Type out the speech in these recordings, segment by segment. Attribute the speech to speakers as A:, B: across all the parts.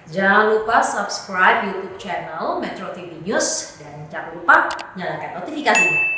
A: Jangan lupa subscribe YouTube channel Metro TV News dan jangan lupa nyalakan notifikasinya.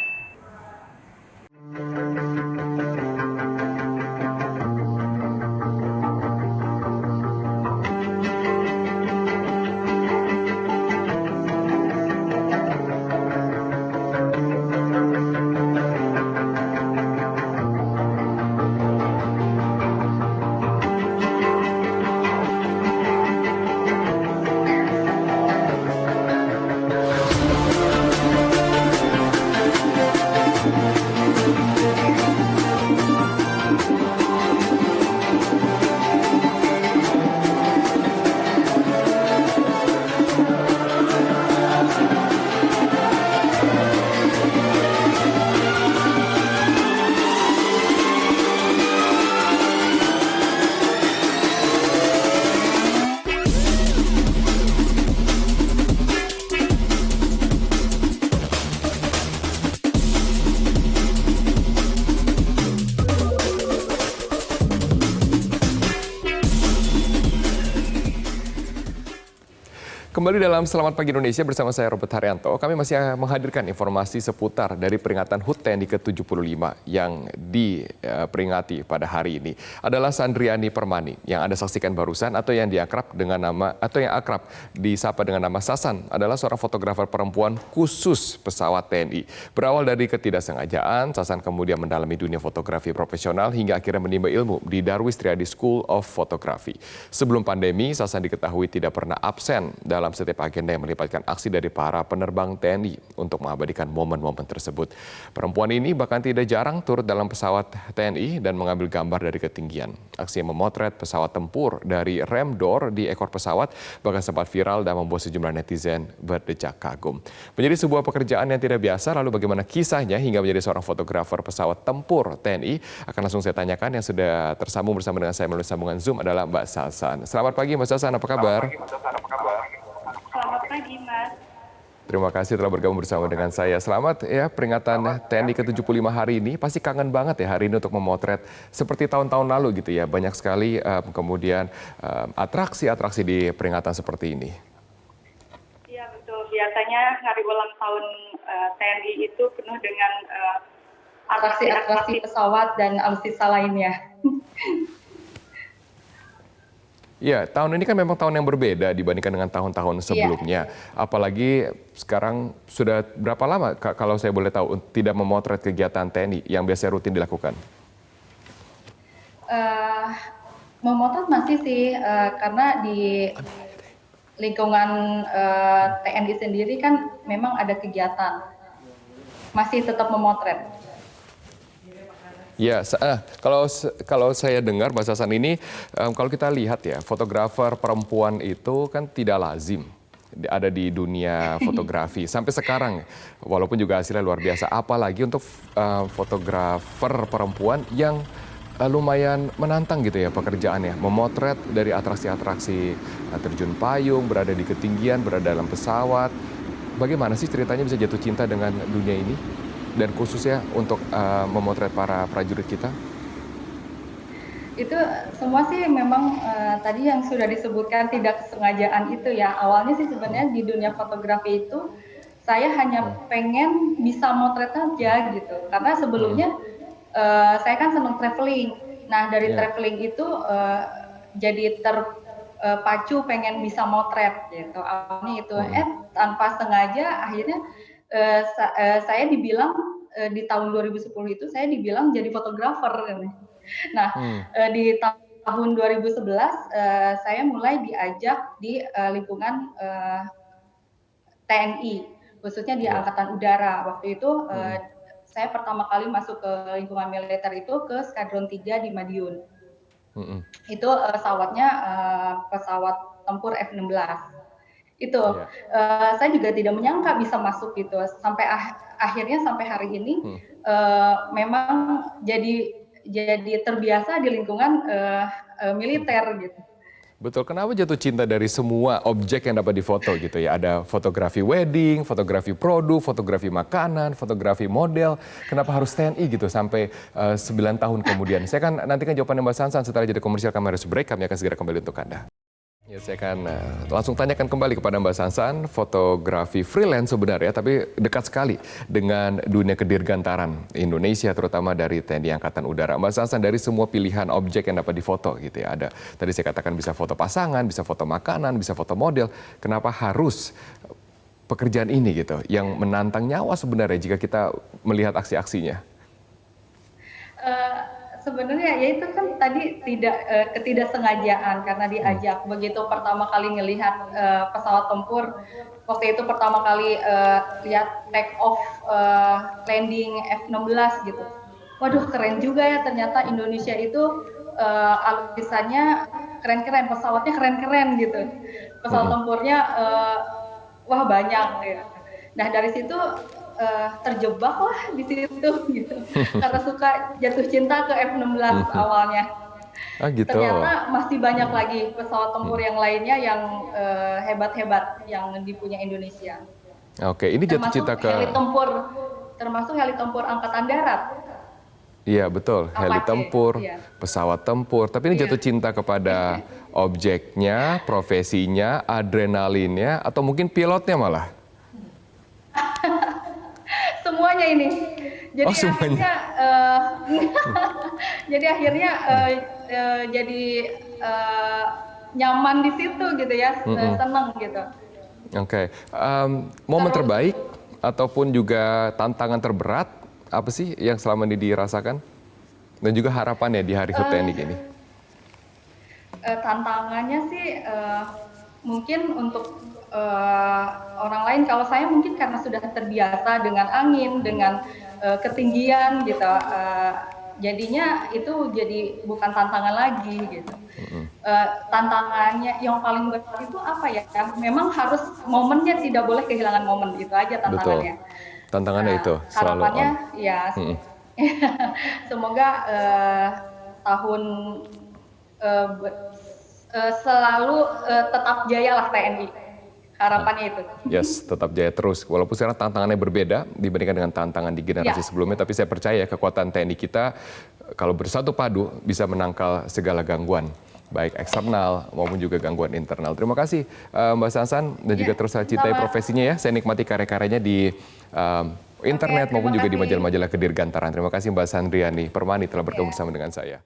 B: Kembali dalam Selamat Pagi Indonesia bersama saya Robert Haryanto. Kami masih menghadirkan informasi seputar dari peringatan HUT TNI ke-75 yang diperingati pada hari ini. Adalah Sandriani Permani yang Anda saksikan barusan atau yang akrab disapa dengan nama Sasan adalah seorang fotografer perempuan khusus pesawat TNI. Berawal dari ketidaksengajaan, Sasan kemudian mendalami dunia fotografi profesional hingga akhirnya menimba ilmu di Darwis Triadi School of Photography. Sebelum pandemi, Sasan diketahui tidak pernah absen dalam setiap agenda yang melibatkan aksi dari para penerbang TNI untuk mengabadikan momen-momen tersebut. Perempuan ini bahkan tidak jarang turut dalam pesawat TNI dan mengambil gambar dari ketinggian. Aksi yang memotret pesawat tempur dari rem door di ekor pesawat bahkan sempat viral dan membuat sejumlah netizen berdecak kagum. Menjadi sebuah pekerjaan yang tidak biasa, lalu bagaimana kisahnya hingga menjadi seorang fotografer pesawat tempur TNI? Akan langsung saya tanyakan. Yang sudah tersambung bersama dengan saya melalui sambungan Zoom adalah Mbak Sasan. Selamat pagi Mbak Sasan, apa kabar?
C: Selamat pagi, Mas.
B: Terima kasih telah bergabung bersama dengan saya. Selamat ya peringatan TNI ke-75 hari ini. Pasti kangen banget ya hari ini untuk memotret seperti tahun-tahun lalu gitu ya. Banyak sekali kemudian atraksi-atraksi di peringatan seperti ini.
C: Iya, betul. Biasanya hari ulang tahun TNI itu penuh dengan atraksi-atraksi pesawat dan alutsista lainnya.
B: Ya, tahun ini kan memang tahun yang berbeda dibandingkan dengan tahun-tahun sebelumnya. Apalagi sekarang sudah berapa lama kalau saya boleh tahu tidak memotret kegiatan TNI yang biasa rutin dilakukan?
C: Memotret masih sih, karena di lingkungan TNI sendiri kan memang ada kegiatan. Masih tetap memotret.
B: Ya, kalau saya dengar Mbak Sasan ini, kalau kita lihat ya, fotografer perempuan itu kan tidak lazim ada di dunia fotografi sampai sekarang, walaupun juga hasilnya luar biasa. Apalagi untuk fotografer perempuan yang lumayan menantang gitu ya pekerjaannya, memotret dari atraksi-atraksi terjun payung, berada di ketinggian, berada dalam pesawat. Bagaimana sih ceritanya bisa jatuh cinta dengan dunia ini? Dan khususnya untuk memotret para prajurit kita?
C: Itu semua sih memang tadi yang sudah disebutkan tidak kesengajaan itu ya. Awalnya sih sebenarnya di dunia fotografi itu saya hanya pengen bisa motret aja gitu. Karena sebelumnya saya kan senang traveling. Nah dari traveling itu jadi terpacu pengen bisa motret gitu. Awalnya itu tanpa sengaja akhirnya saya dibilang di tahun 2010 itu saya dibilang jadi fotografer. Nah, di tahun 2011 saya mulai diajak di lingkungan TNI, khususnya di Angkatan Udara. Waktu itu saya pertama kali masuk ke lingkungan militer itu ke Skadron 3 di Madiun. Itu pesawatnya pesawat tempur F-16. Itu saya juga tidak menyangka bisa masuk gitu. Sampai akhirnya sampai hari ini memang jadi terbiasa di lingkungan militer gitu.
B: Betul, kenapa jatuh cinta dari semua objek yang dapat difoto gitu ya? Ada fotografi wedding, fotografi produk, fotografi makanan, fotografi model. Kenapa harus TNI gitu sampai 9 tahun kemudian? Saya akan nantikan jawabannya Mbak Sansan setelah jeda komersial. Kami harus break, kami akan segera kembali untuk Anda. Ya, saya akan langsung tanyakan kembali kepada Mbak Sansan, fotografi freelance sebenarnya, tapi dekat sekali dengan dunia kedirgantaran Indonesia, terutama dari TNI Angkatan Udara. Mbak Sansan, dari semua pilihan objek yang dapat difoto gitu ya, ada tadi saya katakan bisa foto pasangan, bisa foto makanan, bisa foto model. Kenapa harus pekerjaan ini gitu, yang menantang nyawa sebenarnya jika kita melihat aksi-aksinya?
C: Sebenarnya ya itu kan tadi ketidaksengajaan karena diajak. Begitu pertama kali ngelihat pesawat tempur, waktu itu pertama kali lihat take off landing F-16 gitu. Waduh, keren juga ya, ternyata Indonesia itu alutsistanya keren-keren, pesawatnya keren-keren gitu. Pesawat tempurnya wah banyak ya. Nah, dari situ terjebak lah di situ gitu. Karena suka jatuh cinta ke F-16 awalnya.
B: Ah gitu.
C: Ternyata masih banyak lagi pesawat tempur yang lainnya yang hebat-hebat yang dipunya Indonesia.
B: Oke, ini jatuh cinta ke
C: termasuk heli tempur angkatan darat.
B: Iya betul, heli tempur,
C: iya.
B: pesawat tempur. Tapi ini jatuh cinta kepada objeknya, profesinya, adrenalinnya, atau mungkin pilotnya malah?
C: Semuanya ini. Jadi
B: semuanya.
C: Akhirnya jadi nyaman di situ gitu ya, senang gitu.
B: Oke, momen terbaik ataupun juga tantangan terberat apa sih yang selama ini dirasakan? Dan juga harapannya di Hari HUT TNI ini?
C: Tantangannya sih mungkin untuk orang lain, kalau saya mungkin karena sudah terbiasa dengan angin, dengan ketinggian gitu, jadinya itu jadi bukan tantangan lagi gitu. Tantangannya yang paling berat itu apa ya? Memang harus momennya, tidak boleh kehilangan momen, itu aja tantangannya.
B: Betul. Tantangannya itu selalu
C: harapannya ya semoga tahun selalu tetap jaya lah TNI. Harapannya itu.
B: Yes, tetap jaya terus. Walaupun sekarang tantangannya berbeda dibandingkan dengan tantangan di generasi sebelumnya, tapi saya percaya kekuatan TNI kita kalau bersatu padu bisa menangkal segala gangguan, baik eksternal maupun juga gangguan internal. Terima kasih Mbak Sansan dan juga terus saya cintai profesinya ya. Saya nikmati karya-karyanya di internet maupun juga di majalah-majalah kedirgantaran. Terima kasih Mbak Sandriani Permani telah bergabung bersama dengan saya.